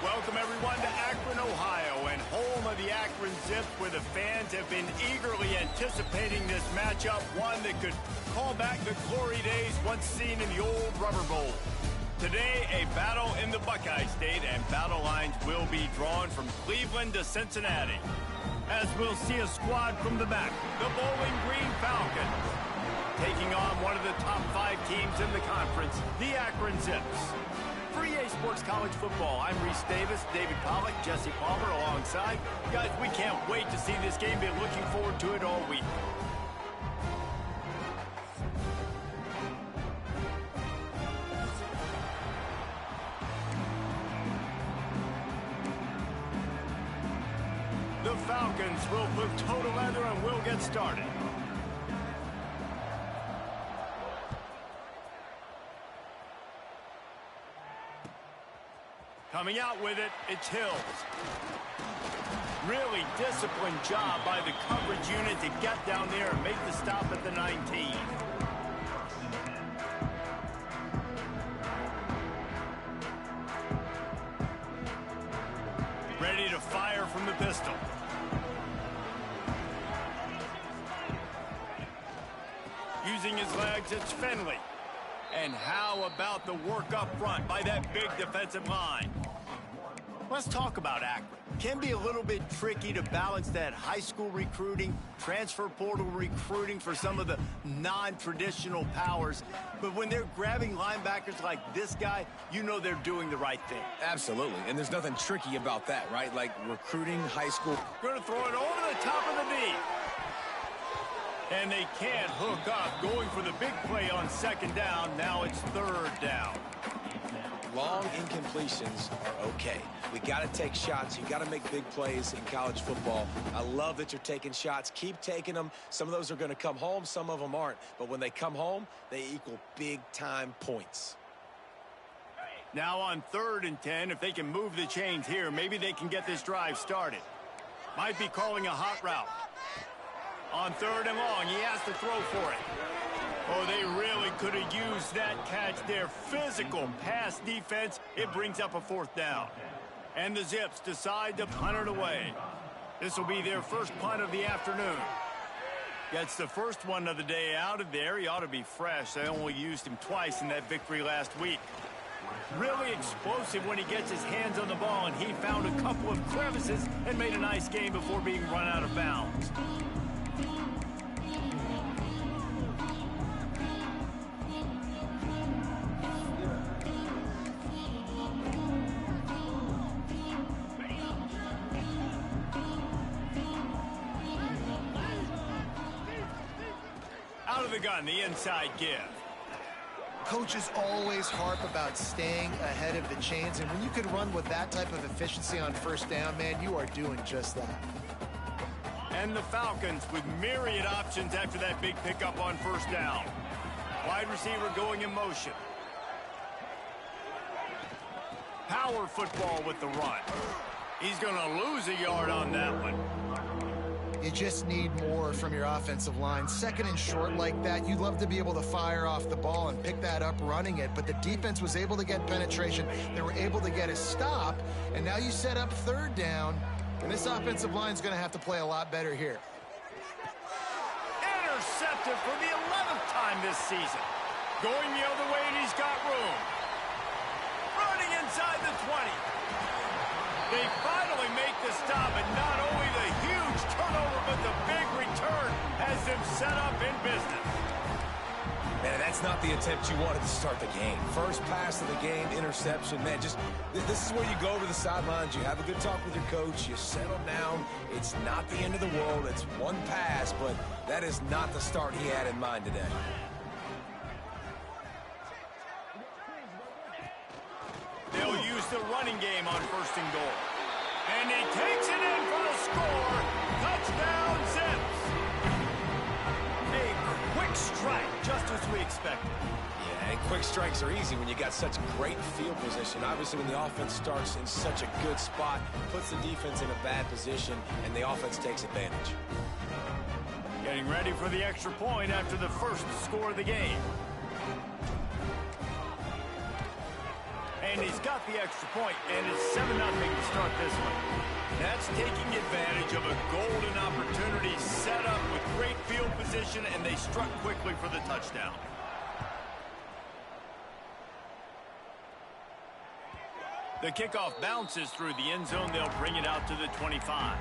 welcome everyone to Akron, Ohio, and home of the Akron Zips, where the fans have been eagerly anticipating this matchup, one that could call back the glory days once seen in the old Rubber Bowl. Today, a battle in the Buckeye State, and battle lines will be drawn from Cleveland to Cincinnati. As we'll see a squad from the back, the Bowling Green Falcons, taking on one of the top 5 teams in the conference, the Akron Zips. For EA Sports College Football, I'm Reese Davis, David Pollack, Jesse Palmer alongside. Guys, we can't wait to see this game. Been looking forward to it all week. The Falcons will put toe to leather and we'll get started. Coming out with it, it's Hills. Really disciplined job by the coverage unit to get down there and make the stop at the 19. Ready to fire from the pistol. Using his legs, it's Finley. And how about the work up front by that big defensive line? Let's talk about Akron. Can be a little bit tricky to balance that high school recruiting, transfer portal recruiting for some of the non-traditional powers. But when they're grabbing linebackers like this guy, you know they're doing the right thing. Absolutely, and there's nothing tricky about that, right? Like recruiting high school. Going to throw it over the top of the knee. And they can't hook up, going for the big play on second down. Now it's third down. Long incompletions are okay. We got to take shots. You got to make big plays in college football. I love that you're taking shots. Keep taking them. Some of those are going to come home. Some of them aren't. But when they come home, they equal big-time points. Now on 3rd and 10, if they can move the chains here, maybe they can get this drive started. Might be calling a hot route. On 3rd and long, he has to throw for it. Oh, they really could have used that catch there. Physical pass defense. It brings up a 4th down. And the Zips decide to punt it away. This will be their first punt of the afternoon. Gets the first one of the day out of there. He ought to be fresh. They only used him twice in that victory last week. Really explosive when he gets his hands on the ball, and he found a couple of crevices and made a nice game before being run out of bounds. Out of the gun, the inside give. Coaches always harp about staying ahead of the chains, and when you could run with that type of efficiency on 1st down, man, you are doing just that. And the Falcons with myriad options after that big pickup on 1st down. Wide receiver going in motion. Power football with the run. He's going to lose a yard on that one. You just need more from your offensive line. 2nd and short like that, you'd love to be able to fire off the ball and pick that up running it, but the defense was able to get penetration. They were able to get a stop, and now you set up 3rd down, and this offensive line is going to have to play a lot better here. Intercepted for the 11th time this season. Going the other way, and he's got room. Running inside the 20. They finally make the stop, and not only the huge turnover, but the big return has them set up in business. Man, that's not the attempt you wanted to start the game. First pass of the game, interception. Man, just this is where you go over the sidelines. You have a good talk with your coach. You settle down. It's not the end of the world. It's one pass, but that is not the start he had in mind today. They'll use the running game on 1st and goal. And he takes it in for the score. Touchdown, Zips. A quick strike, just as we expected. Yeah, and quick strikes are easy when you got such great field position. Obviously, when the offense starts in such a good spot, puts the defense in a bad position, and the offense takes advantage. Getting ready for the extra point after the first score of the game. And he's got the extra point, and it's 7-0 to start this one. That's taking advantage of a golden opportunity set up with great field position, and they struck quickly for the touchdown. The kickoff bounces through the end zone. They'll bring it out to the 25.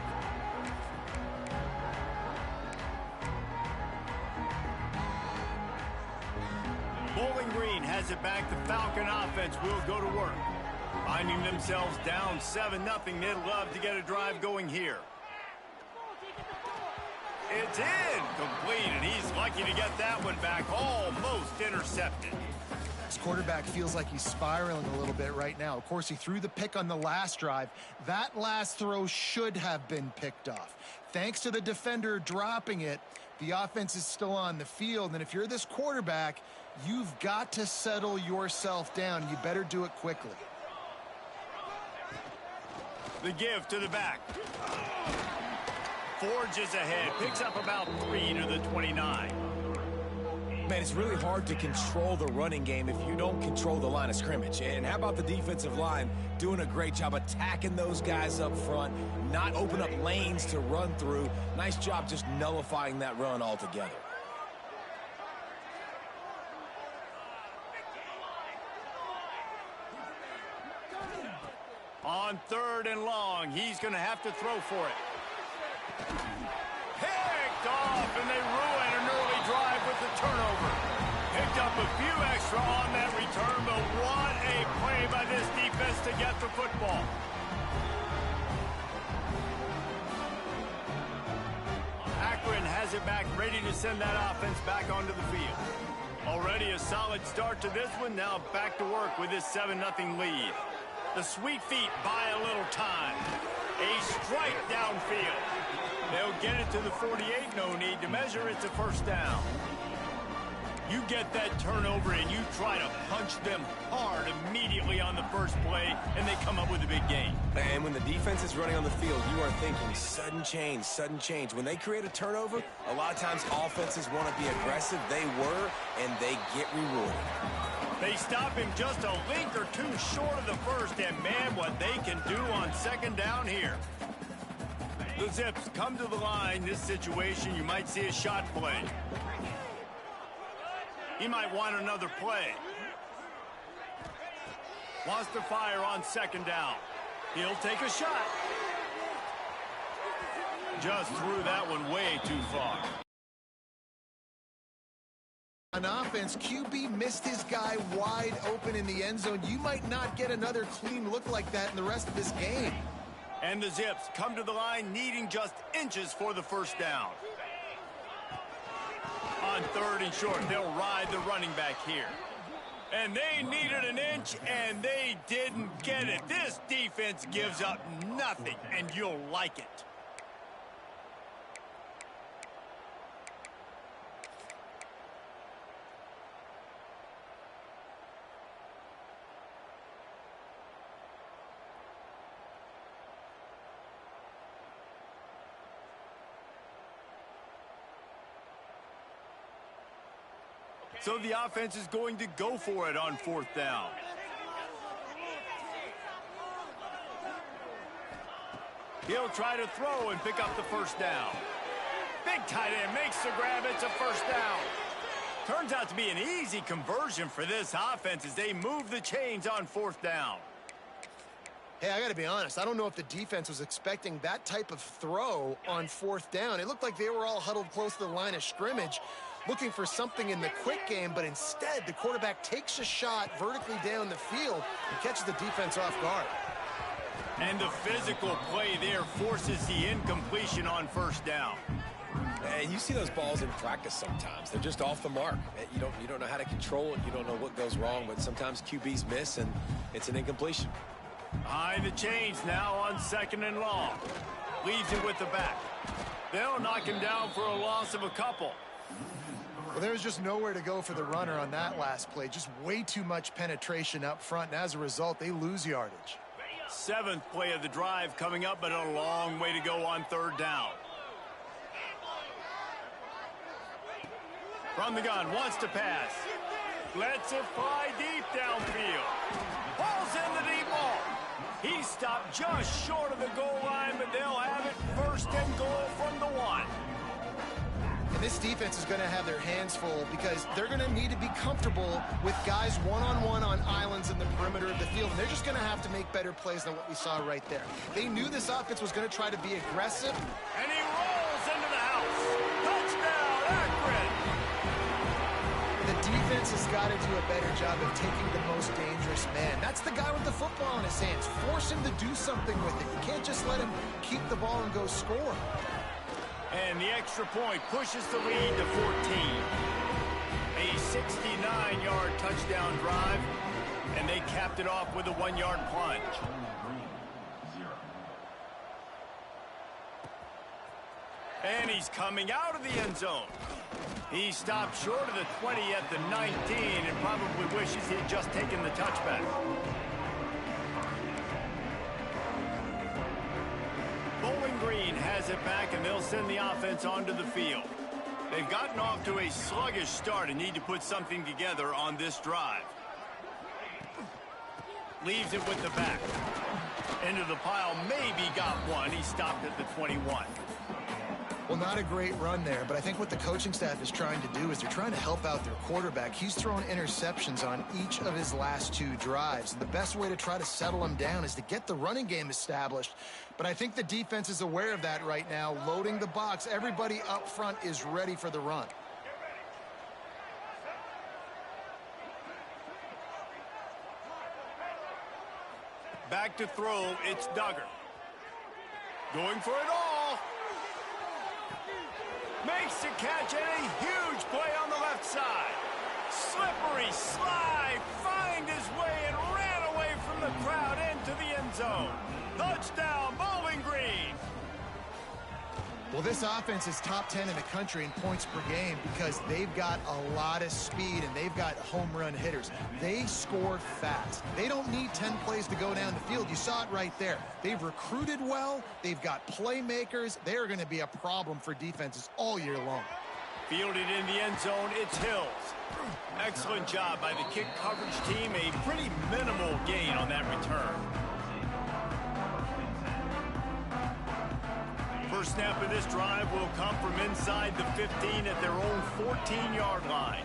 Bowling Green has it back. The Falcon offense will go to work. Finding themselves down 7-0, they'd love to get a drive going here. It's in, complete, and he's lucky to get that one back, almost intercepted. This quarterback feels like he's spiraling a little bit right now. Of course, he threw the pick on the last drive. That last throw should have been picked off. Thanks to the defender dropping it, the offense is still on the field, and if you're this quarterback, you've got to settle yourself down. You better do it quickly. The give to the back. Forges ahead, picks up about 3 to the 29. Man, it's really hard to control the running game if you don't control the line of scrimmage. And how about the defensive line doing a great job attacking those guys up front, not open up lanes to run through. Nice job just nullifying that run altogether. On 3rd and long, he's going to have to throw for it. Picked off, and they ruin an early drive with the turnover. Picked up a few extra on that return, but what a play by this defense to get the football. Akron has it back, ready to send that offense back onto the field. Already a solid start to this one, now back to work with this 7-0 lead. The sweet feet buy a little time. A strike downfield. They'll get it to the 48. No need to measure. It's a first down. You get that turnover and you try to punch them hard immediately on the first play, and they come up with a big gain. And when the defense is running on the field, you are thinking sudden change, sudden change. When they create a turnover, a lot of times offenses want to be aggressive. They were, and they get rewarded. They stop him just a link or two short of the first, and man, what they can do on 2nd down here. The Zips come to the line. This situation, you might see a shot play. He might want another play. Wants to fire on 2nd down. He'll take a shot. Just threw that one way too far. On offense, QB missed his guy wide open in the end zone. You might not get another clean look like that in the rest of this game. And the Zips come to the line needing just inches for the first down. On 3rd and short, they'll ride the running back here. And they needed an inch, and they didn't get it. This defense gives up nothing, and you'll like it. So the offense is going to go for it on 4th down. He'll try to throw and pick up the first down. Big tight end makes the grab. It's a first down. Turns out to be an easy conversion for this offense as they move the chains on 4th down. Hey, I got to be honest. I don't know if the defense was expecting that type of throw on 4th down. It looked like they were all huddled close to the line of scrimmage, looking for something in the quick game, but instead the quarterback takes a shot vertically down the field and catches the defense off guard. And the physical play there forces the incompletion on 1st down. And you see those balls in practice sometimes. They're just off the mark. You don't know how to control it. You don't know what goes wrong, but sometimes QBs miss, and it's an incompletion. Behind the chains now on 2nd and long. Leaves it with the back. They'll knock him down for a loss of a couple. Well, there's just nowhere to go for the runner on that last play. Just way too much penetration up front, and as a result, they lose yardage. 7th play of the drive coming up, but a long way to go on 3rd down. From the gun, wants to pass. Lets it fly deep downfield. Pulls in the deep ball. He stopped just short of the goal line, but they'll have it first and goal from the 1. And this defense is going to have their hands full because they're going to need to be comfortable with guys one-on-one on islands in the perimeter of the field. And they're just going to have to make better plays than what we saw right there. They knew this offense was going to try to be aggressive. And he rolls into the house. Touchdown, Akron! The defense has got to do a better job of taking the most dangerous man. That's the guy with the football in his hands. Force him to do something with it. You can't just let him keep the ball and go score. And the extra point pushes the lead to 14. A 69-yard touchdown drive, and they capped it off with a 1-yard plunge. And he's coming out of the end zone. He stopped short of the 20 at the 19 and probably wishes he had just taken the touchback. Bowling Green has it back, and they'll send the offense onto the field. They've gotten off to a sluggish start and need to put something together on this drive. Leaves it with the back. Into the pile, maybe got one. He stopped at the 21. Well, not a great run there, but I think what the coaching staff is trying to do is they're trying to help out their quarterback. He's thrown interceptions on each of his last 2 drives, and the best way to try to settle him down is to get the running game established. But I think the defense is aware of that right now, loading the box. Everybody up front is ready for the run. Back to throw, it's Duggar. Going for it all. Makes the catch and a huge play on the left side. Slippery slide, find his way and ran away from the crowd into the end zone. Touchdown, Bowling Green. Well, this offense is top 10 in the country in points per game because they've got a lot of speed and they've got home run hitters. They score fast. They don't need 10 plays to go down the field. You saw it right there. They've recruited well. They've got playmakers. They are going to be a problem for defenses all year long. Fielded in the end zone, it's Hills. Excellent job by the kick coverage team. A pretty minimal gain on that return. First snap of this drive will come from inside the 15 at their own 14-yard line.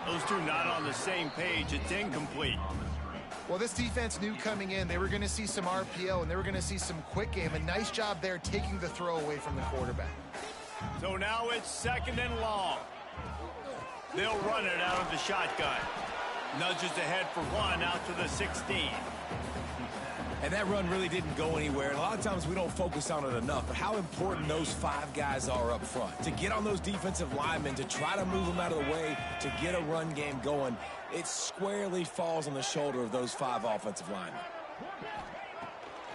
Those two not on the same page. It's incomplete. Well, this defense knew coming in they were going to see some RPO and they were going to see some quick game. A nice job there taking the throw away from the quarterback. So now it's 2nd and long. They'll run it out of the shotgun. Nudges ahead for 1 out to the 16. And that run really didn't go anywhere. And a lot of times we don't focus on it enough. But how important those 5 guys are up front. To get on those defensive linemen, to try to move them out of the way, to get a run game going, it squarely falls on the shoulder of those 5 offensive linemen.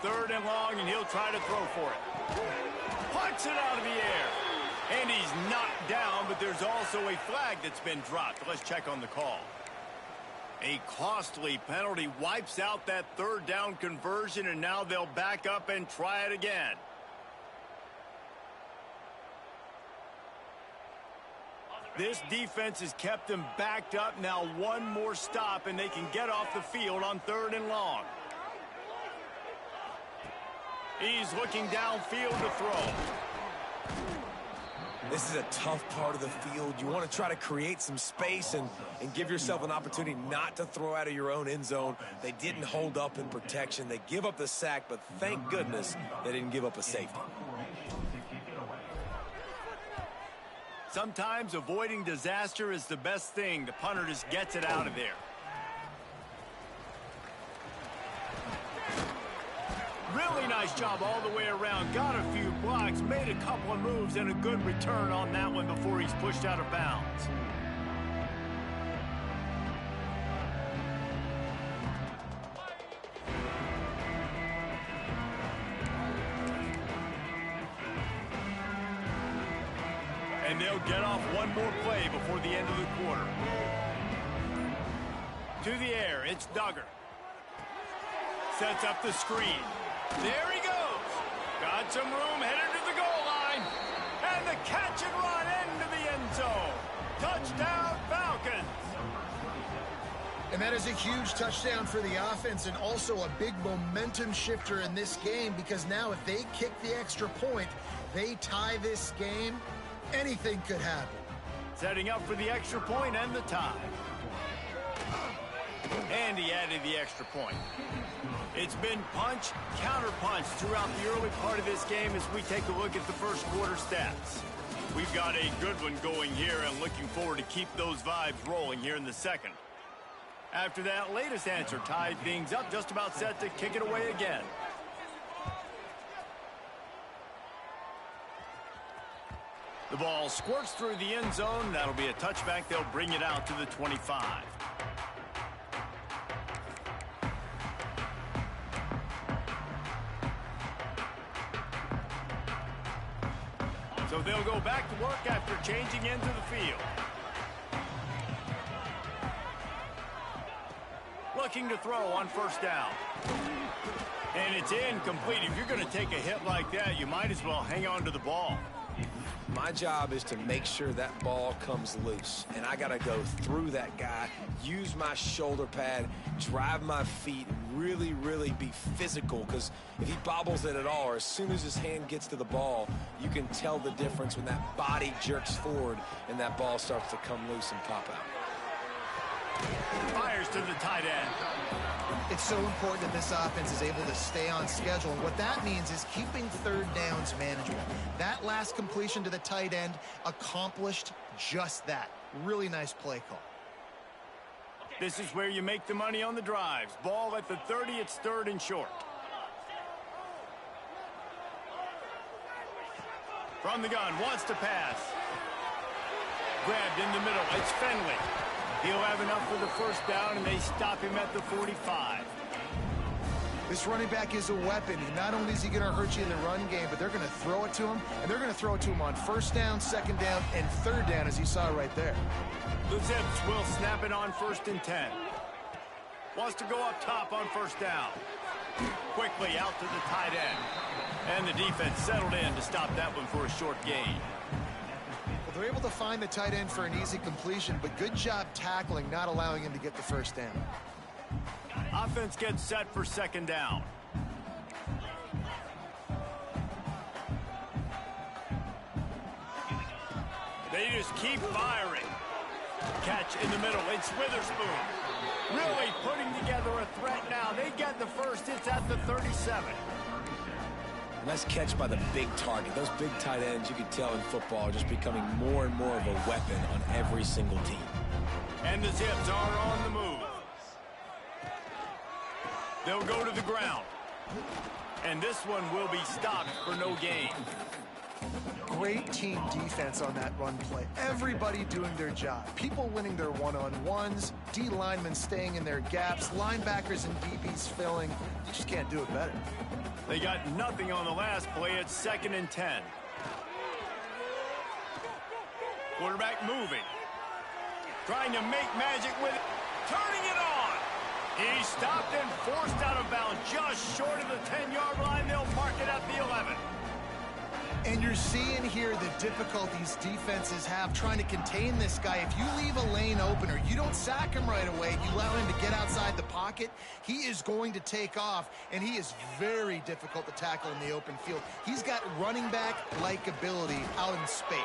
3rd and long, and he'll try to throw for it. Puts it out of the air. And he's knocked down, but there's also a flag that's been dropped. Let's check on the call. A costly penalty wipes out that 3rd down conversion, and now they'll back up and try it again. This defense has kept them backed up. Now 1 more stop, and they can get off the field on 3rd and long. He's looking downfield to throw. This is a tough part of the field. You want to try to create some space and give yourself an opportunity not to throw out of your own end zone. They didn't hold up in protection. They give up the sack, but thank goodness they didn't give up a safety. Sometimes avoiding disaster is the best thing. The punter just gets it out of there. Really nice job all the way around. Got a few blocks, made a couple of moves, and a good return on that one before he's pushed out of bounds. And they'll get off 1 more play before the end of the quarter. To the air, it's Duggar. Sets up the screen. There he goes. Got some room, headed to the goal line. And the catch and run into the end zone. Touchdown, Falcons. And that is a huge touchdown for the offense and also a big momentum shifter in this game, because now if they kick the extra point, they tie this game, anything could happen. Setting up for the extra point and the tie. And he added the extra point. It's been punch, counter-punch throughout the early part of this game as we take a look at the first quarter stats. We've got a good one going here and looking forward to keep those vibes rolling here in the second. After that latest answer tied things up, just about set to kick it away again. The ball squirts through the end zone. That'll be a touchback. They'll bring it out to the 25. So they'll go back to work after changing into the field. Looking to throw on first down. And it's incomplete. If you're going to take a hit like that, you might as well hang on to the ball. My job is to make sure that ball comes loose, and I got to go through that guy, use my shoulder pad, drive my feet, really, really be physical, because if he bobbles it at all, or as soon as his hand gets to the ball, you can tell the difference when that body jerks forward and that ball starts to come loose and pop out. Fires to the tight end. It's so important that this offense is able to stay on schedule. And what that means is keeping third downs manageable. That last completion to the tight end accomplished just that. Really nice play call. This is where you make the money on the drives. Ball at the 30, it's third and short. From the gun, wants to pass. Grabbed in the middle, it's Finley. He'll have enough for the first down, and they stop him at the 45. This running back is a weapon. Not only is he going to hurt you in the run game, but they're going to throw it to him, and they're going to throw it to him on first down, second down, and third down, as you saw right there. The Zips will snap it on first and 10. Wants to go up top on first down. Quickly out to the tight end. And the defense settled in to stop that one for a short gain. Well, they're able to find the tight end for an easy completion, but good job tackling, not allowing him to get the first down. Offense gets set for second down. They just keep firing. Catch in the middle. It's Witherspoon. Really putting together a threat now. They get the first. It's at the 37. Nice catch by the big target. Those big tight ends, you can tell in football, are just becoming more and more of a weapon on every single team. And the Zips are on the move. They'll go to the ground. And this one will be stopped for no gain. Great team defense on that run play. Everybody doing their job. People winning their one-on-ones, D linemen staying in their gaps, linebackers and DBs filling. You just can't do it better. They got nothing on the last play. It's second and 10. Quarterback moving. Trying to make magic with it. Turning it on. He stopped and forced out of bounds just short of the 10-yard line. They'll mark it at the 11. And you're seeing here the difficulties defenses have trying to contain this guy. If you leave a lane open or you don't sack him right away, you allow him to get outside the pocket, he is going to take off, and he is very difficult to tackle in the open field. He's got running back-like ability out in space.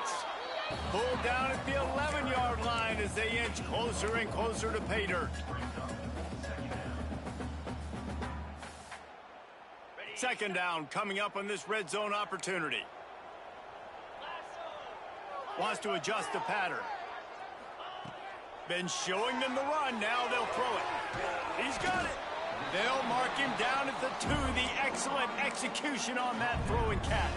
Pulled down at the 11-yard line as they inch closer and closer to pay dirt. Second down coming up on this red zone opportunity. Wants to adjust the pattern. Been showing them the run. Now they'll throw it. He's got it. They'll mark him down at the 2. The excellent execution on that throw and catch.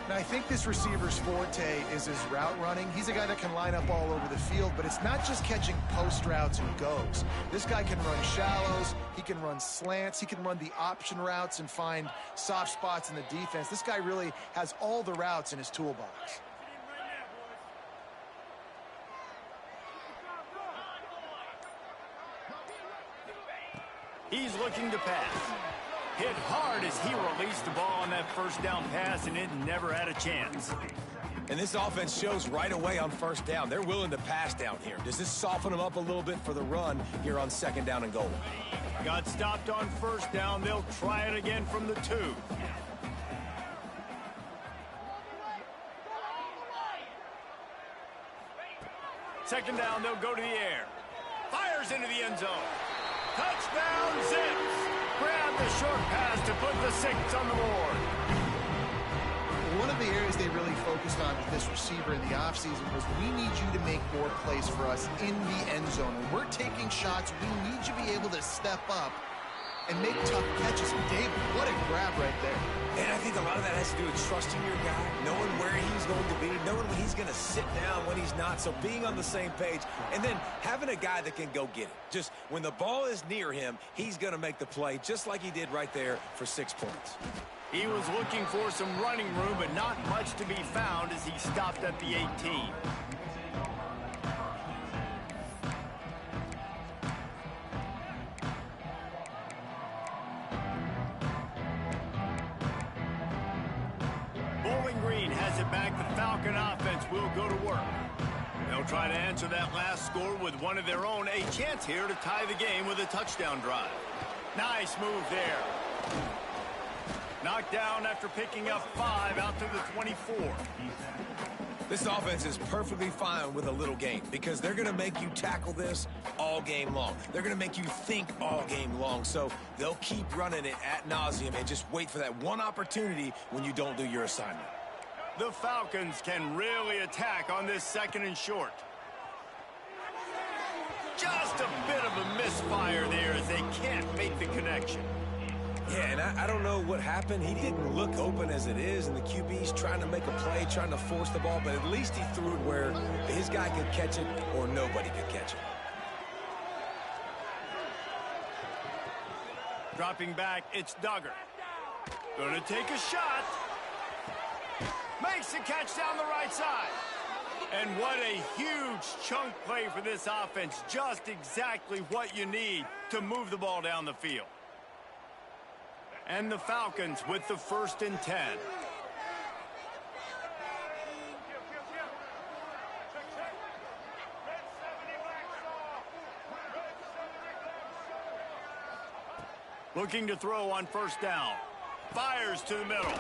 Now, I think this receiver's forte is his route running. He's a guy that can line up all over the field, but it's not just catching post routes and goes. This guy can run shallows, he can run slants, he can run the option routes and find soft spots in the defense. This guy really has all the routes in his toolbox. He's looking to pass. Hit hard as he released the ball on that first down pass, and it never had a chance. And this offense shows right away on first down. They're willing to pass down here. Does this soften them up a little bit for the run here on second down and goal? Got stopped on first down. They'll try it again from the 2. Second down, they'll go to the air. Fires into the end zone. Touchdown, Zips. Grab the short pass to put the 6 on the board. One of the areas they really focused on with this receiver in the offseason was we need you to make more plays for us in the end zone. When we're taking shots, we need you to be able to step up and make tough catches. David, what a grab right there. And I think a lot of that has to do with trusting your guy, knowing where he's going to be, knowing when he's going to sit down, when he's not, so being on the same page, and then having a guy that can go get it. Just when the ball is near him, he's going to make the play, just like he did right there for 6 points. He was looking for some running room, but not much to be found as he stopped at the 18. Bowling Green has it back. The Falcon offense will go to work. They'll try to answer that last score with one of their own. A chance here to tie the game with a touchdown drive. Nice move there. Knocked down after picking up 5 out to the 24. This offense is perfectly fine with a little game because they're going to make you tackle this all game long. They're going to make you think all game long. So they'll keep running it ad nauseum and just wait for that one opportunity when you don't do your assignment. The Falcons can really attack on this 2nd and short. Just a bit of a misfire there as they can't make the connection. Yeah, and I don't know what happened. He didn't look open as it is, and the QB's trying to make a play, trying to force the ball, but at least he threw it where his guy could catch it or nobody could catch it. Dropping back, it's Duggar. Gonna take a shot. Makes the catch down the right side. And what a huge chunk play for this offense. Just exactly what you need to move the ball down the field. And the Falcons with the 1st and 10. Looking to throw on first down. Fires to the middle.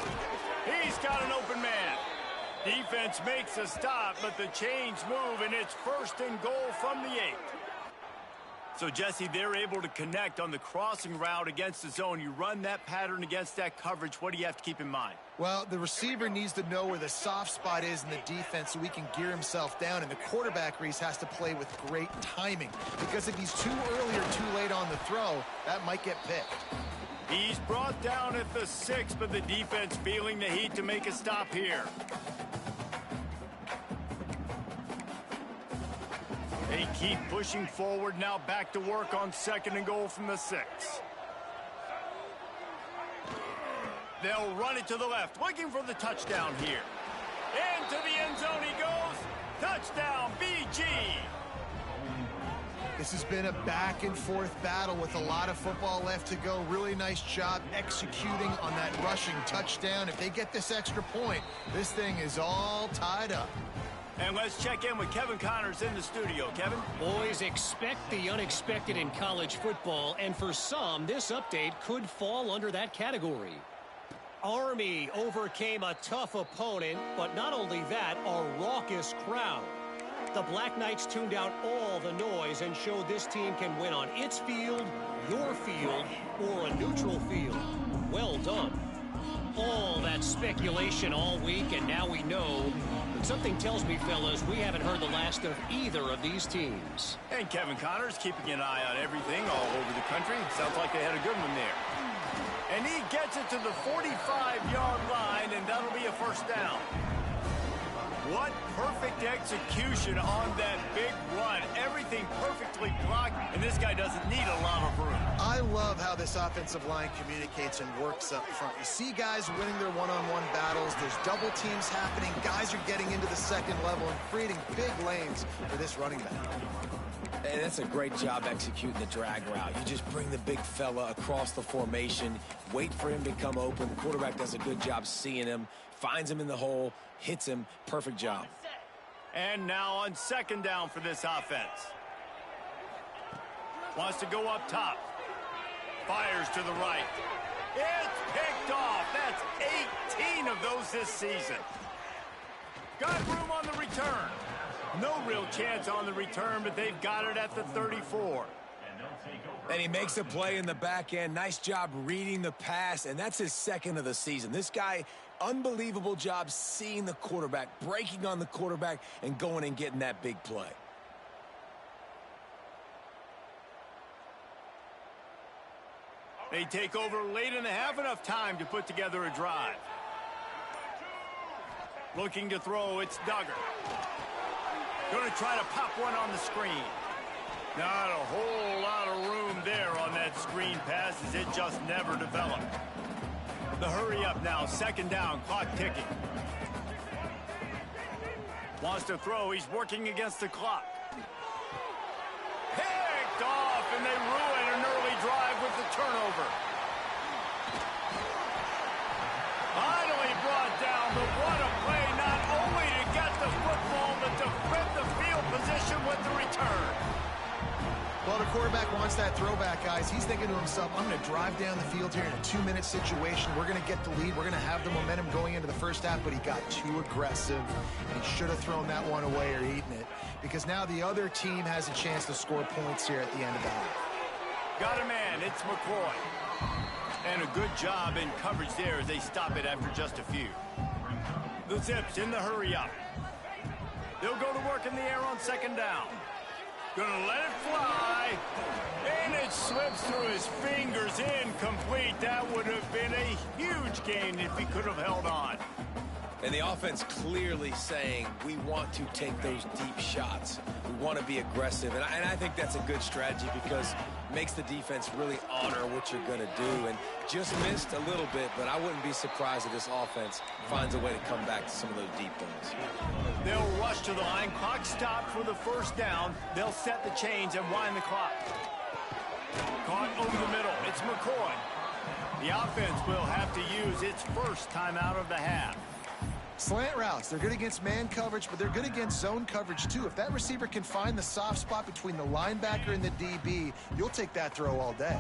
He's got an open man. Defense makes a stop, but the chains move, and it's 1st and goal from the 8. So, Jesse, they're able to connect on the crossing route against the zone. You run that pattern against that coverage. What do you have to keep in mind? Well, the receiver needs to know where the soft spot is in the defense so he can gear himself down. And the quarterback, Reese, has to play with great timing. Because if he's too early or too late on the throw, that might get picked. He's brought down at the 6, but the defense feeling the heat to make a stop here. They keep pushing forward, now back to work on 2nd and goal from the 6. They'll run it to the left, looking for the touchdown here. Into the end zone he goes. Touchdown, BG. This has been a back-and-forth battle with a lot of football left to go. Really nice job executing on that rushing touchdown. If they get this extra point, this thing is all tied up. And let's check in with Kevin Connors in the studio. Kevin? Boys, expect the unexpected in college football, and for some, this update could fall under that category. Army overcame a tough opponent, but not only that, a raucous crowd. The Black Knights tuned out all the noise and showed this team can win on its field, your field, or a neutral field. Well done. All that speculation all week, and now we know. But something tells me, fellas, we haven't heard the last of either of these teams. And Kevin Connors keeping an eye on everything all over the country. Sounds like they had a good one there. And he gets it to the 45-yard line, and that'll be a 1st down. What perfect execution on that big run. Everything perfectly blocked, and this guy doesn't need a lot of room. I love how this offensive line communicates and works up front. You see guys winning their one-on-one battles. There's double teams happening. Guys are getting into the 2nd level and creating big lanes for this running back. And that's a great job executing the drag route. You just bring the big fella across the formation, wait for him to come open. The quarterback does a good job seeing him, finds him in the hole, hits him. Perfect job. And now on second down for this offense. Wants to go up top. Fires to the right. It's picked off. That's 18 of those this season. Got room on the return. No real chance on the return, but they've got it at the 34. And he makes a play in the back end. Nice job reading the pass, and that's his second of the season. This guy, unbelievable job seeing the quarterback, breaking on the quarterback, and going and getting that big play. They take over late in the half, enough time to put together a drive. Looking to throw, it's Duggar. Going to try to pop one on the screen. Not a whole lot of room there on that screen pass as it just never developed. The hurry up now, second down, clock ticking. Wants to throw, he's working against the clock. Picked off, and they ruin an early drive with the turnover. Finally brought down, but what a play, not only to get the football, but to flip the field position with the return. Well, the quarterback wants that throwback, guys. He's thinking to himself, I'm going to drive down the field here in a 2-minute situation. We're going to get the lead. We're going to have the momentum going into the first half, but he got too aggressive, and he should have thrown that one away or eaten it, because now the other team has a chance to score points here at the end of the half. Got a man, it's McCoy. And a good job in coverage there as they stop it after just a few. The Zips in the hurry up. They'll go to work in the air on second down. Gonna let it fly. And it slips through his fingers, incomplete. That would have been a huge gain if he could have held on. And the offense clearly saying, we want to take those deep shots. We want to be aggressive. And I think that's a good strategy because it makes the defense really honor what you're going to do. And just missed a little bit, but I wouldn't be surprised if this offense finds a way to come back to some of those deep ones. They'll rush to the line. Clock stopped for the first down. They'll set the chains and wind the clock. Caught over the middle. It's McCoy. The offense will have to use its first timeout of the half. Slant routes, they're good against man coverage, but they're good against zone coverage too. If that receiver can find the soft spot between the linebacker and the DB, you'll take that throw all day.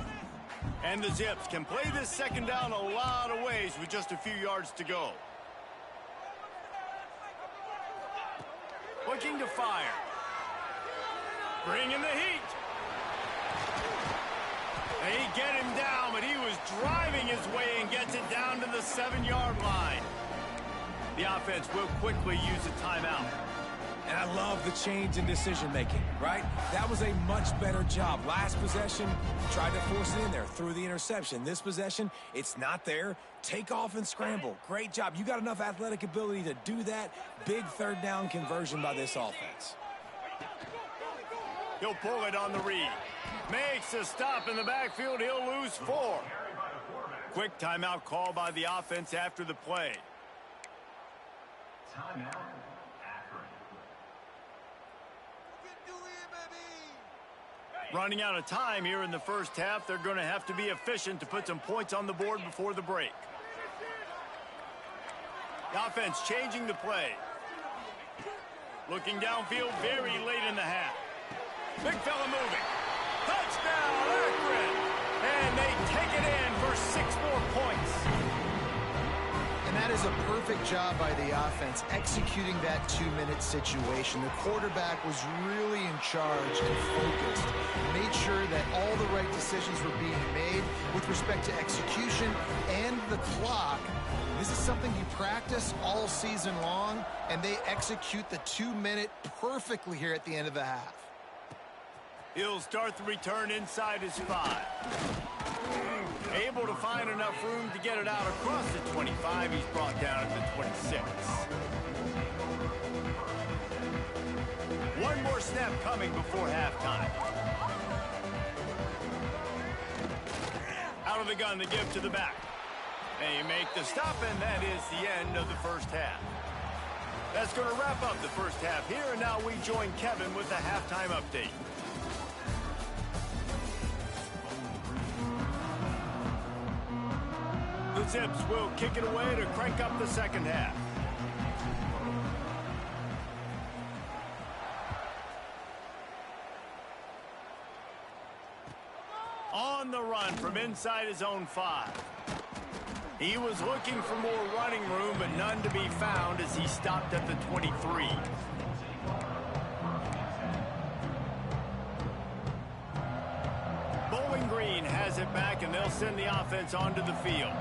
And the Zips can play this second down a lot of ways with just a few yards to go. Looking to fire. Bringing the heat. They get him down, but he was driving his way and gets it down to the 7-yard line. The offense will quickly use a timeout. And I love the change in decision-making, right? That was a much better job. Last possession, tried to force it in there, threw the interception. This possession, it's not there. Take off and scramble. Great job. You got enough athletic ability to do that. Big third down conversion by this offense. He'll pull it on the read. Makes a stop in the backfield. He'll lose 4. Quick timeout call by the offense after the play. Timeout, Akron. Running out of time here in the first half. They're going to have to be efficient to put some points on the board before the break. The offense changing the play. Looking downfield very late in the half. Big fella moving. Touchdown, Akron! And they take it in for 6 more points. And that is a perfect job by the offense, executing that 2-minute situation. The quarterback was really in charge and focused, made sure that all the right decisions were being made with respect to execution and the clock. This is something you practice all season long, and they execute the 2-minute perfectly here at the end of the half. He'll start the return inside his 5. Able to find enough room to get it out across the 25. He's brought down at the 26. One more snap coming before halftime. Out of the gun, the give to the back. They make the stop, and that is the end of the first half. That's going to wrap up the first half here, and now we join Kevin with the halftime update. The Zips will kick it away to crank up the second half. On the run from inside his own 5. He was looking for more running room, but none to be found as he stopped at the 23. Bowling Green has it back, and they'll send the offense onto the field.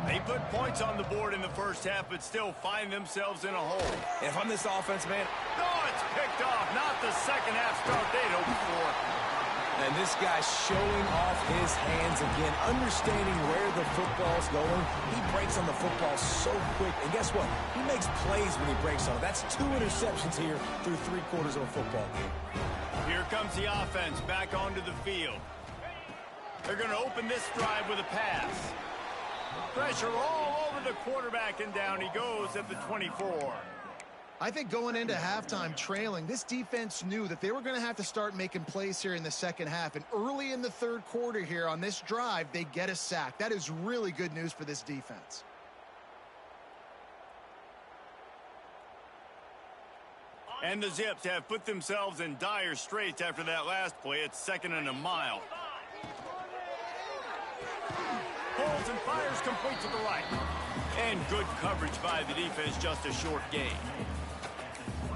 They put points on the board in the first half, but still find themselves in a hole. If I'm this offense, man. No, it's picked off. Not the second half start they'd hoped for. And this guy's showing off his hands again, understanding where the football's going. He breaks on the football so quick. And guess what? He makes plays when he breaks on it. That's 2 interceptions here through 3 quarters of a football game. Here comes the offense back onto the field. They're going to open this drive with a pass. Pressure all over the quarterback, and down he goes at the 24. I think going into halftime trailing, this defense knew that they were going to have to start making plays here in the second half. And early in the third quarter here on this drive, they get a sack. That is really good news for this defense. And the Zips have put themselves in dire straits after that last play. It's 2nd and a mile. Pulls and fires complete to the right. And good coverage by the defense, just a short gain.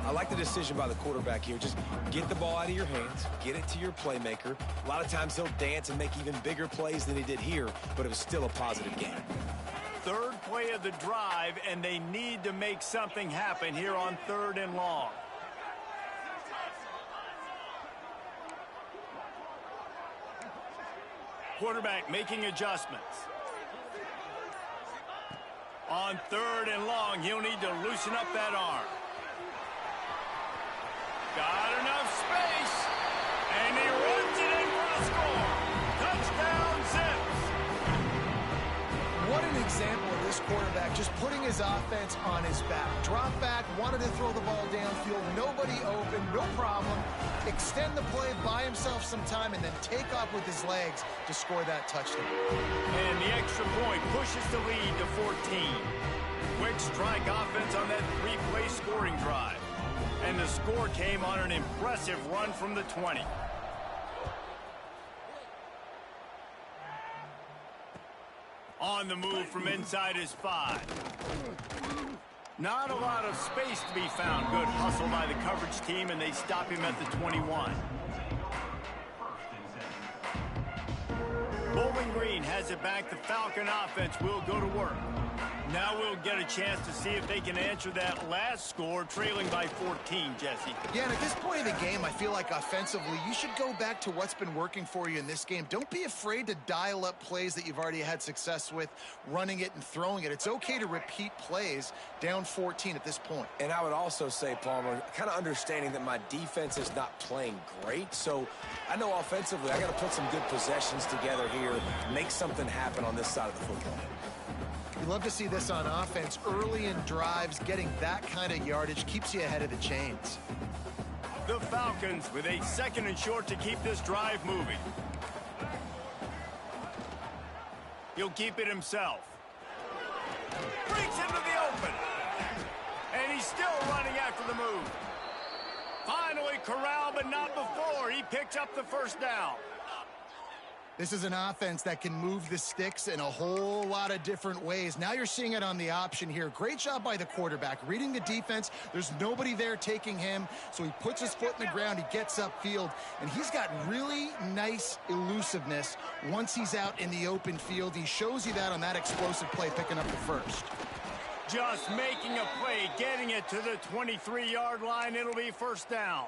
I like the decision by the quarterback here. Just get the ball out of your hands, get it to your playmaker. A lot of times he'll dance and make even bigger plays than he did here, but it was still a positive game. Third play of the drive, and they need to make something happen here on 3rd and long. Quarterback making adjustments. On 3rd and long, he'll need to loosen up that arm. Got enough space, and he runs it in for the score. Touchdown, Zips. What an example of this quarterback just putting his offense on his back. Drop back, wanted to throw the ball downfield, nobody open, no problem. Extend the play, buy himself some time, and then take off with his legs to score that touchdown. And the extra point pushes the lead to 14. Quick strike offense on that 3-play scoring drive. And the score came on an impressive run from the 20. On the move from inside his 5. Not a lot of space to be found. Good hustle by the coverage team, and they stop him at the 21. Bowling Green has it back. The Falcon offense will go to work. Now we'll get a chance to see if they can answer that last score, trailing by 14, Jesse. Yeah, and at this point in the game, I feel like offensively, you should go back to what's been working for you in this game. Don't be afraid to dial up plays that you've already had success with, running it and throwing it. It's okay to repeat plays down 14 at this point. And I would also say, Palmer, kind of understanding that my defense is not playing great, so I know offensively I got to put some good possessions together here, make something happen on this side of the football. You love to see this on offense. Early in drives, getting that kind of yardage keeps you ahead of the chains. The Falcons with a 2nd and short to keep this drive moving. He'll keep it himself. Breaks into the open. And he's still running after the move. Finally corralled, but not before. He picked up the first down. This is an offense that can move the sticks in a whole lot of different ways. Now you're seeing it on the option here. Great job by the quarterback. Reading the defense, there's nobody there taking him, so he puts his foot in the ground, he gets upfield, and he's got really nice elusiveness once he's out in the open field. He shows you that on that explosive play, picking up the first. Just making a play, getting it to the 23-yard line. It'll be first down.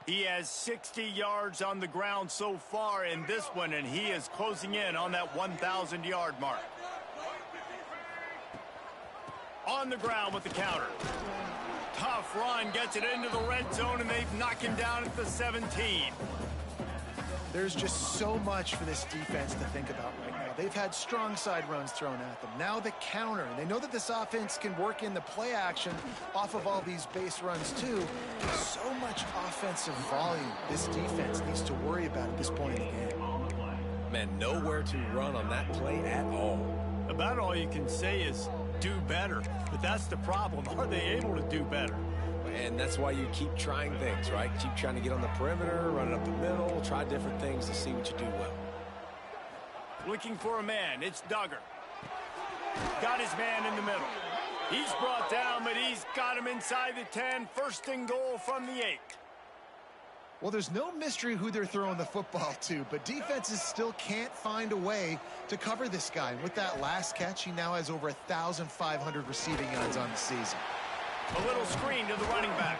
He has 60 yards on the ground so far in this one, and he is closing in on that 1,000-yard mark. On the ground with the counter. Tough run, gets it into the red zone, and they've knocked him down at the 17. There's just so much for this defense to think about right now. They've had strong side runs thrown at them. Now the counter. They know that this offense can work in the play action off of all these base runs too. So much offensive volume this defense needs to worry about at this point in the game. Man, nowhere to run on that play at all. A About all you can say is do better. But that's the problem. Are they able to do better? And that's why you keep trying things, right? Keep trying to get on the perimeter, run it up the middle, try different things to see what you do well. Looking for a man. It's Duggar. Got his man in the middle. He's brought down, but he's got him inside the 10. First and goal from the 8. Well, there's no mystery who they're throwing the football to, but defenses still can't find a way to cover this guy. And with that last catch, he now has over 1,500 receiving yards on the season. A little screen to the running back.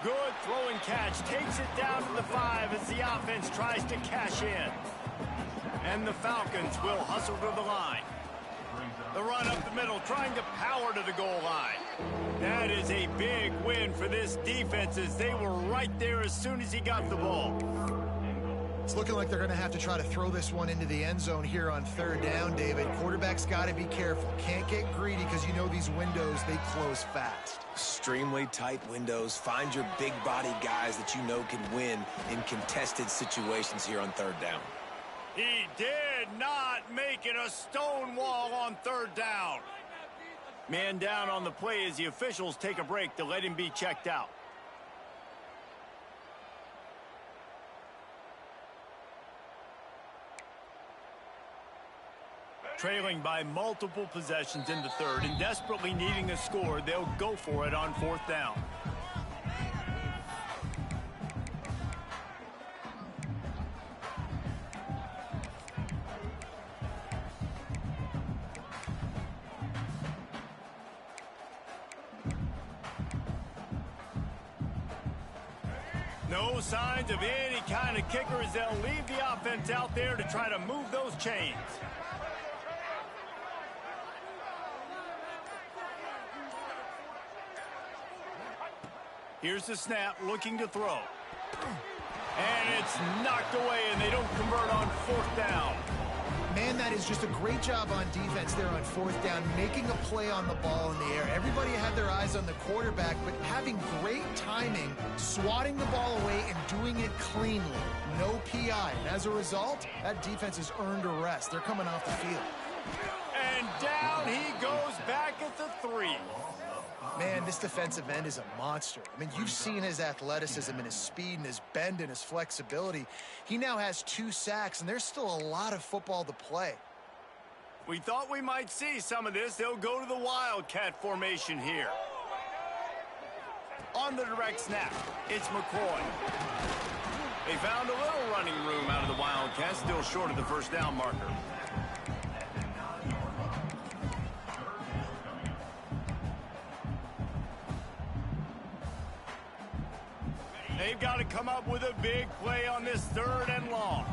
Good throw and catch. Takes it down to the 5 as the offense tries to cash in. And the Falcons will hustle to the line. The run up the middle, trying to power to the goal line. That is a big win for this defense as they were right there as soon as he got the ball. It's looking like they're going to have to try to throw this one into the end zone here on third down, David. Quarterback's got to be careful. Can't get greedy because you know these windows, they close fast. Extremely tight windows. Find your big body guys that you know can win in contested situations here on third down. He did not make it a stone wall on third down. Man down on the play as the officials take a break to let him be checked out. Trailing by multiple possessions in the third and desperately needing a score, they'll go for it on fourth down. No signs of any kind of kicker as they'll leave the offense out there to try to move those chains. Here's the snap, looking to throw. And it's knocked away, and they don't convert on fourth down. Man, that is just a great job on defense there on fourth down, making a play on the ball in the air. Everybody had their eyes on the quarterback, but having great timing, swatting the ball away and doing it cleanly. No PI. And as a result, that defense has earned a rest. They're coming off the field. And down he goes back at the 3. Man, this defensive end is a monster. I mean, you've seen his athleticism and his speed and his bend and his flexibility. He now has 2 sacks, and there's still a lot of football to play. We thought we might see some of this. They'll go to the Wildcat formation here. On the direct snap, it's McCoy. They found a little running room out of the Wildcats, still short of the first down marker. They've got to come up with a big play on this third and long.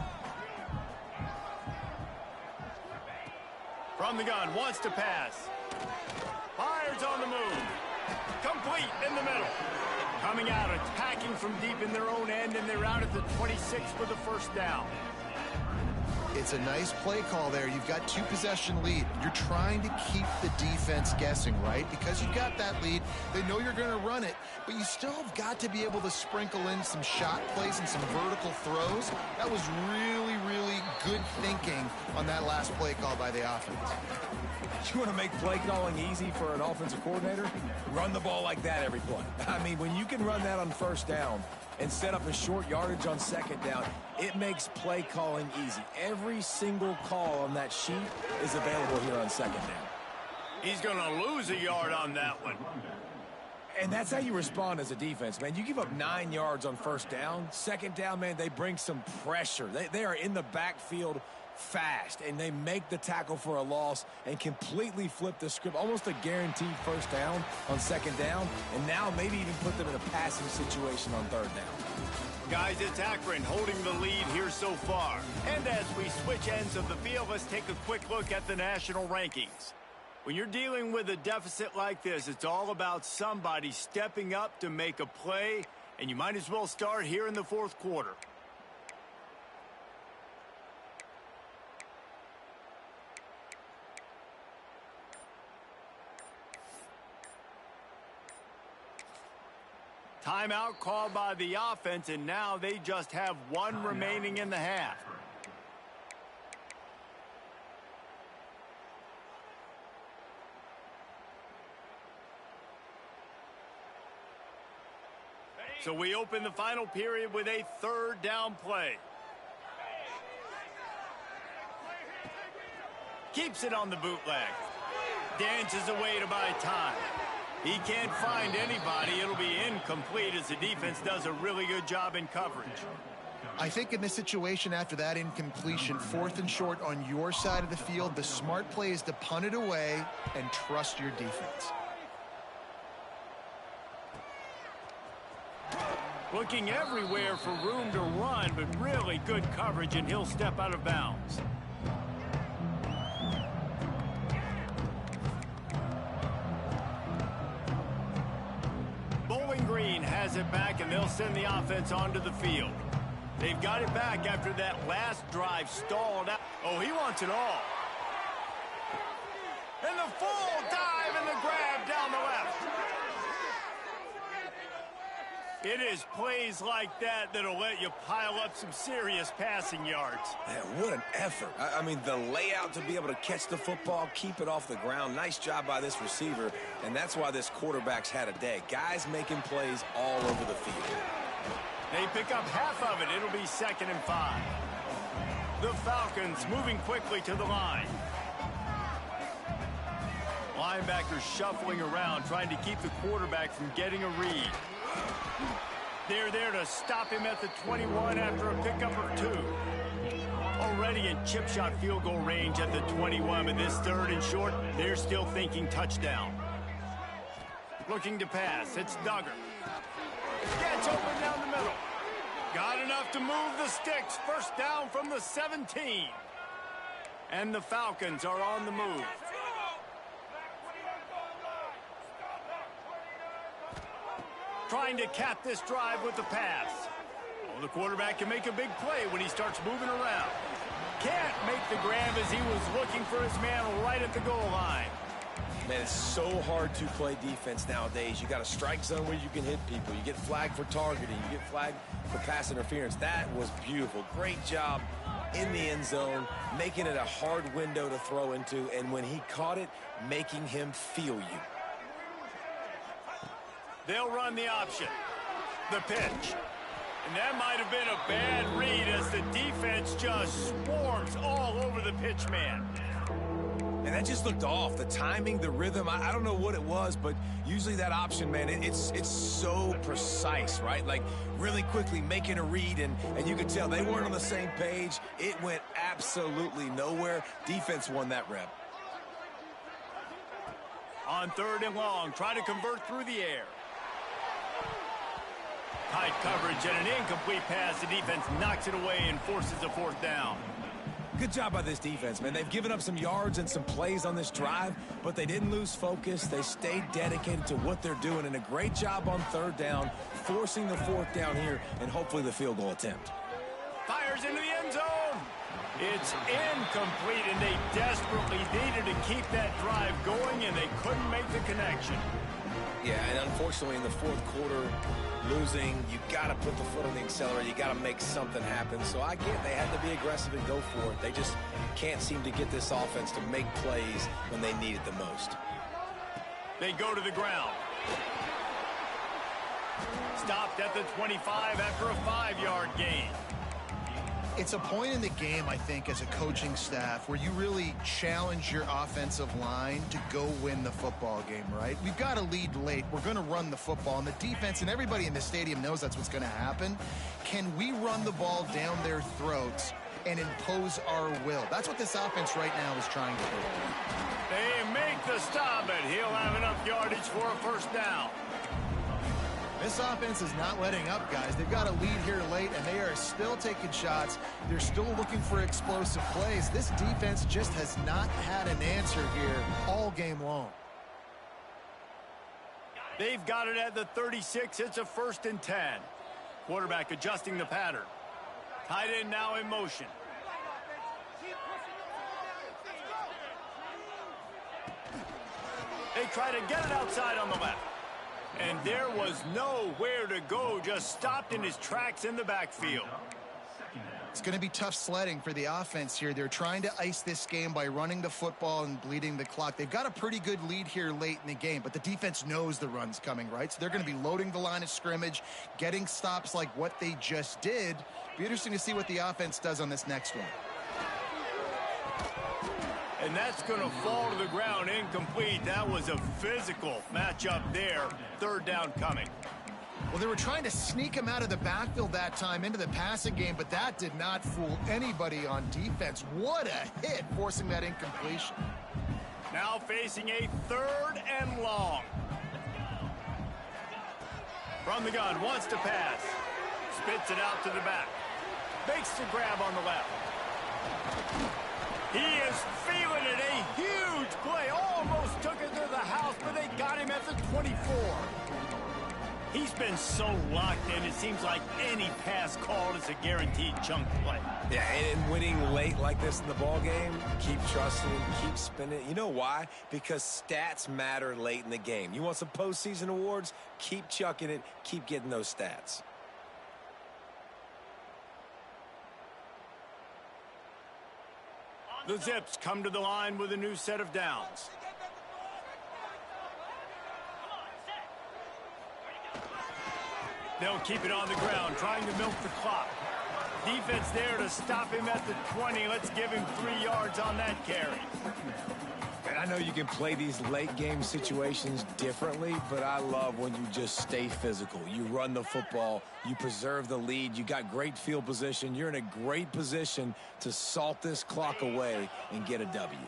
From the gun, wants to pass. Fires on the move. Complete in the middle. Coming out, attacking from deep in their own end, and they're out at the 26 for the first down. It's a nice play call there. You've got 2-possession lead. You're trying to keep the defense guessing, right? Because you've got that lead. They know you're going to run it, but you still have got to be able to sprinkle in some shot plays and some vertical throws. That was really, really good thinking on that last play call by the offense. You want to make play calling easy for an offensive coordinator? Run the ball like that every play. I mean, when you can run that on first down and set up a short yardage on second down, it makes play calling easy. Every single call on that sheet is available here on second down. He's going to lose a yard on that one. And that's how you respond as a defense, man. You give up 9 yards on first down. Second down, man, they bring some pressure. They are in the backfield fast, and they make the tackle for a loss and completely flip the script. Almost a guaranteed first down on second down, and now maybe even put them in a passing situation on third down. Guys, it's Akron holding the lead here so far. And as we switch ends of the field, let's take a quick look at the national rankings. When you're dealing with a deficit like this, it's all about somebody stepping up to make a play, and you might as well start here in the fourth quarter. Timeout called by the offense, and now they just have 1 remaining in the half. So we open the final period with a third down play. Keeps it on the bootleg. Dances away to buy time. He can't find anybody. It'll be incomplete as the defense does a really good job in coverage. I think in this situation after that incompletion, 4th and short on your side of the field, the smart play is to punt it away and trust your defense. Looking everywhere for room to run, but really good coverage, and he'll step out of bounds. Bowling Green has it back, and they'll send the offense onto the field. They've got it back after that last drive stalled out. Oh, he wants it all. And the full dive and the grab down the left. It is plays like that that'll let you pile up some serious passing yards. Man, what an effort. I mean, the layout to be able to catch the football, keep it off the ground. Nice job by this receiver, and that's why this quarterback's had a day. Guys making plays all over the field. They pick up half of it. It'll be 2nd and 5. The Falcons moving quickly to the line. Linebackers shuffling around, trying to keep the quarterback from getting a read. They're there to stop him at the 21 after a pickup of 2. Already in chip shot field goal range at the 21, but this 3rd and short, they're still thinking touchdown. Looking to pass, it's Duggar. Gets open down the middle. Got enough to move the sticks. 1st down from the 17. And the Falcons are on the move. Trying to cap this drive with the pass. Oh, the quarterback can make a big play when he starts moving around. Can't make the grab as he was looking for his man right at the goal line. Man, it's so hard to play defense nowadays. You got a strike zone where you can hit people. You get flagged for targeting. You get flagged for pass interference. That was beautiful. Great job in the end zone, making it a hard window to throw into, and when he caught it, making him feel you. They'll run the option. The pitch. And that might have been a bad read as the defense just swarms all over the pitch man. And that just looked off. The timing, the rhythm, I don't know what it was, but usually that option, man, it's so precise, right? Like really quickly making a read, and you could tell they weren't on the same page. It went absolutely nowhere. Defense won that rep. On 3rd and long, try to convert through the air. Tight coverage and an incomplete pass. The defense knocks it away and forces a 4th down. Good job by this defense, man. They've given up some yards and some plays on this drive, but they didn't lose focus. They stayed dedicated to what they're doing, and a great job on 3rd down, forcing the 4th down here, and hopefully the field goal attempt. Fires into the end zone. It's incomplete, and they desperately needed to keep that drive going, and they couldn't make the connection. Yeah, and unfortunately in the 4th quarter, losing, you got to put the foot on the accelerator. You got to make something happen. So I get they had to be aggressive and go for it. They just can't seem to get this offense to make plays when they need it the most. They go to the ground. Stopped at the 25 after a 5-yard gain. It's a point in the game, I think, as a coaching staff where you really challenge your offensive line to go win the football game, right? We've got to lead late. We're going to run the football, and the defense and everybody in the stadium knows that's what's going to happen. Can we run the ball down their throats and impose our will? That's what this offense right now is trying to do. They make the stop, and he'll have enough yardage for a 1st down. This offense is not letting up, guys. They've got a lead here late, and they are still taking shots. They're still looking for explosive plays. This defense just has not had an answer here all game long. They've got it at the 36. It's a 1st and 10. Quarterback adjusting the pattern. Tight end now in motion. They try to get it outside on the left. And there was nowhere to go, just stopped in his tracks in the backfield. It's going to be tough sledding for the offense here. They're trying to ice this game by running the football and bleeding the clock. They've got a pretty good lead here late in the game, but the defense knows the run's coming, right? So they're going to be loading the line of scrimmage, getting stops like what they just did. Be interesting to see what the offense does on this next one. And that's going to fall to the ground incomplete. That was a physical matchup there. Third down coming. Well, they were trying to sneak him out of the backfield that time into the passing game, but that did not fool anybody on defense. What a hit, forcing that incompletion. Now facing a 3rd and long. From the gun, wants to pass. Spits it out to the back. Makes the grab on the left. He is feeling it. A huge play. Almost took it to the house, but they got him at the 24. He's been so locked in, it seems like any pass called is a guaranteed chunk play. Yeah, and winning late like this in the ball game, keep trusting it, keep spinning it. You know why? Because stats matter late in the game. You want some postseason awards? Keep chucking it, keep getting those stats. The Zips come to the line with a new set of downs. They'll keep it on the ground, trying to milk the clock. Defense there to stop him at the 20. Let's give him 3 yards on that carry. And I know you can play these late game situations differently, but I love when you just stay physical. You run the football, you preserve the lead, you got great field position. You're in a great position to salt this clock away and get a W.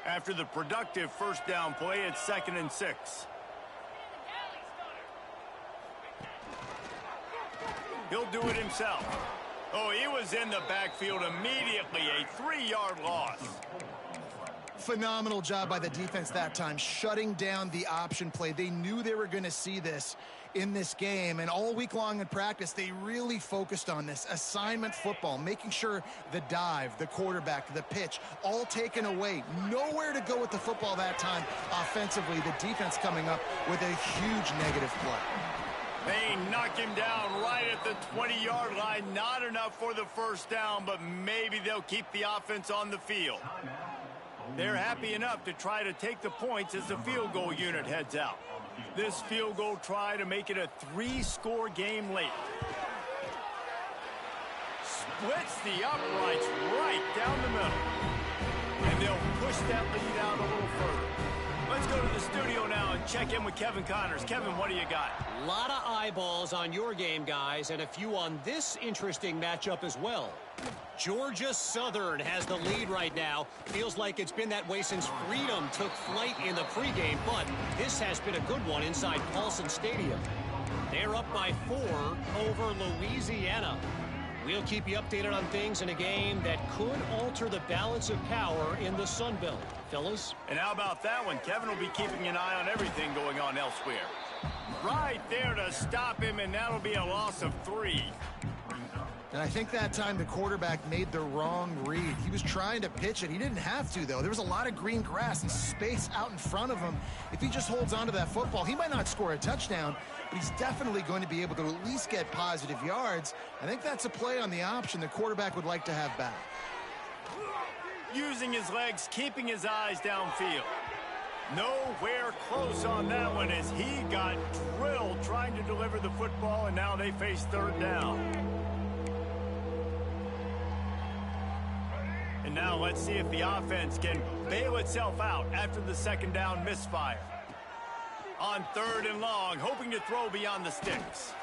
After the productive first down play, it's 2nd and 6. He'll do it himself. Oh, he was in the backfield immediately. A 3-yard loss. Phenomenal job by the defense that time, shutting down the option play. They knew they were going to see this in this game, and all week long in practice, they really focused on this assignment football, making sure the dive, the quarterback, the pitch, all taken away. Nowhere to go with the football that time offensively. The defense coming up with a huge negative play. They knock him down right at the 20-yard line. Not enough for the first down, but maybe they'll keep the offense on the field. They're happy enough to try to take the points as the field goal unit heads out. This field goal try to make it a 3-score game late. Splits the uprights right down the middle. And they'll push that lead out a little further. Let's go to the studio now and check in with Kevin Connors. Kevin, what do you got? A lot of eyeballs on your game, guys, and a few on this interesting matchup as well. Georgia Southern has the lead right now. Feels like it's been that way since Freedom took flight in the pregame, but this has been a good one inside Paulson Stadium. They're up by 4 over Louisiana. We'll keep you updated on things in a game that could alter the balance of power in the Sun Belt. Fellas? And how about that one? Kevin will be keeping an eye on everything going on elsewhere. Right there to stop him, and that'll be a loss of 3. And I think that time the quarterback made the wrong read. He was trying to pitch it. He didn't have to, though. There was a lot of green grass and space out in front of him. If he just holds on to that football, he might not score a touchdown, but he's definitely going to be able to at least get positive yards. I think that's a play on the option the quarterback would like to have back. Using his legs, keeping his eyes downfield. Nowhere close on that one as he got drilled trying to deliver the football, and now they face 3rd down. And now let's see if the offense can bail itself out after the 2nd down misfire. On 3rd and long, hoping to throw beyond the sticks.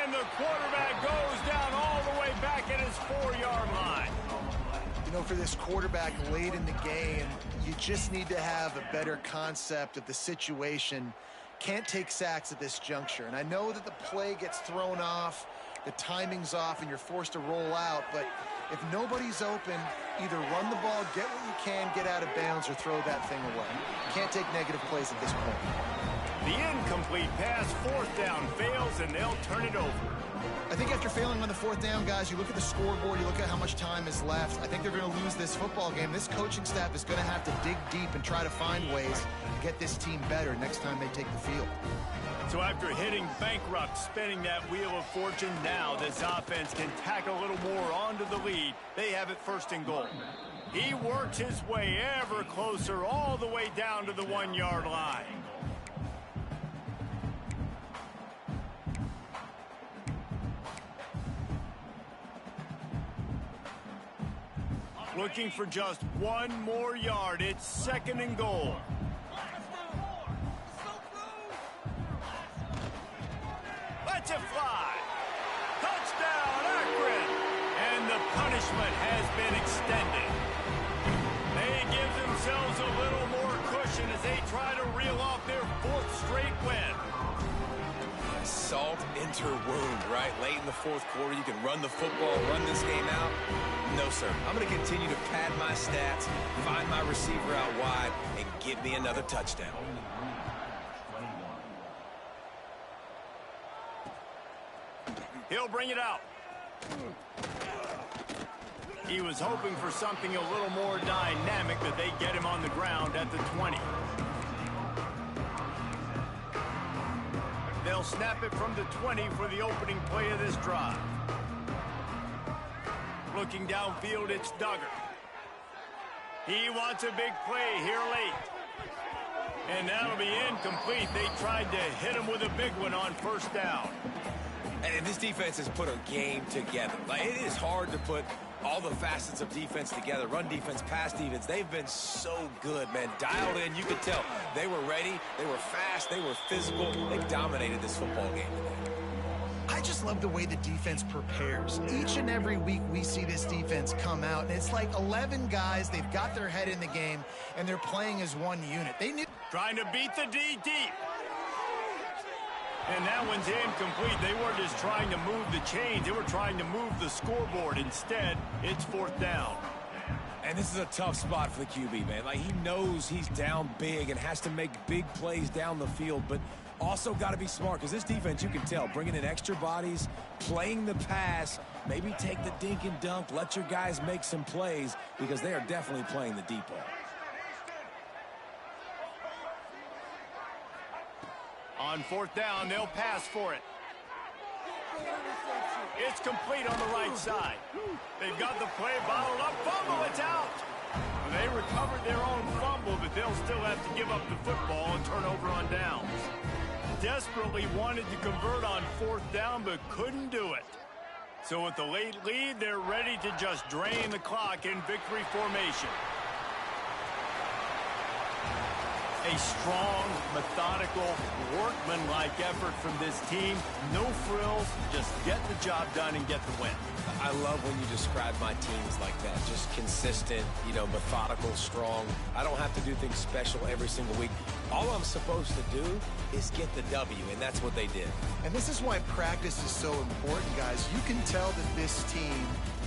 And the quarterback goes down all the way back at his 4-yard line. You know, for this quarterback late in the game, you just need to have a better concept of the situation. Can't take sacks at this juncture. And I know that the play gets thrown off, the timing's off, and you're forced to roll out, but if nobody's open, either run the ball, get what you can, get out of bounds, or throw that thing away. Can't take negative plays at this point. The incomplete pass, 4th down, fails, and they'll turn it over. I think after failing on the 4th down, guys, you look at the scoreboard, you look at how much time is left. I think they're going to lose this football game. This coaching staff is going to have to dig deep and try to find ways to get this team better next time they take the field. So after hitting bankrupt, spinning that wheel of fortune, now this offense can tack a little more onto the lead. They have it first and goal. He works his way ever closer all the way down to the 1-yard line. Looking for just one more yard. It's second and goal. Let's it fly. Touchdown, Akron. And the punishment has been extended. They give themselves a little more cushion as they try to reel off their 4th straight win. Salt into wound, right? Late in the 4th quarter, you can run the football, run this game out. No, sir. I'm going to continue to pad my stats, find my receiver out wide, and give me another touchdown. He'll bring it out. He was hoping for something a little more dynamic, but they get him on the ground at the 20. They'll snap it from the 20 for the opening play of this drive. Looking downfield, it's Duggar. He wants a big play here late. And that'll be incomplete. They tried to hit him with a big one on first down. And this defense has put a game together. Like, it is hard to put all the facets of defense together. Run defense, pass defense. They've been so good, man. Dialed in. You could tell they were ready. They were fast. They were physical. They dominated this football game today. I just love the way the defense prepares. Each and every week we see this defense come out, and it's like 11 guys. They've got their head in the game, and they're playing as one unit. They knew. Trying to beat the D deep. And that one's incomplete. They weren't just trying to move the chains. They were trying to move the scoreboard. Instead, it's 4th down. And this is a tough spot for the QB, man. Like, he knows he's down big and has to make big plays down the field, but also got to be smart because this defense, you can tell, bringing in extra bodies, playing the pass, maybe take the dink and dunk, let your guys make some plays because they are definitely playing the deep ball. On 4th down, they'll pass for it. It's complete on the right side. They've got the play bottled up. Fumble, it's out. They recovered their own fumble, but they'll still have to give up the football and turn over on downs. Desperately wanted to convert on 4th down, but couldn't do it. So with the late lead, they're ready to just drain the clock in victory formation. A strong, methodical, workmanlike effort from this team. No frills, just get the job done and get the win. I love when you describe my teams like that. Just consistent, methodical, strong. I don't have to do things special every single week. All I'm supposed to do is get the W, and that's what they did. And this is why practice is so important, guys. You can tell that this team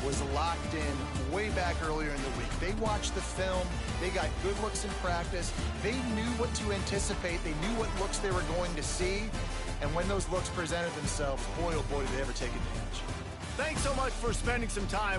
was locked in way back earlier in the week. They watched the film. They got good looks in practice. They knew what to anticipate. They knew what looks they were going to see. And when those looks presented themselves, boy, oh boy, did they ever take advantage. Thanks so much for spending some time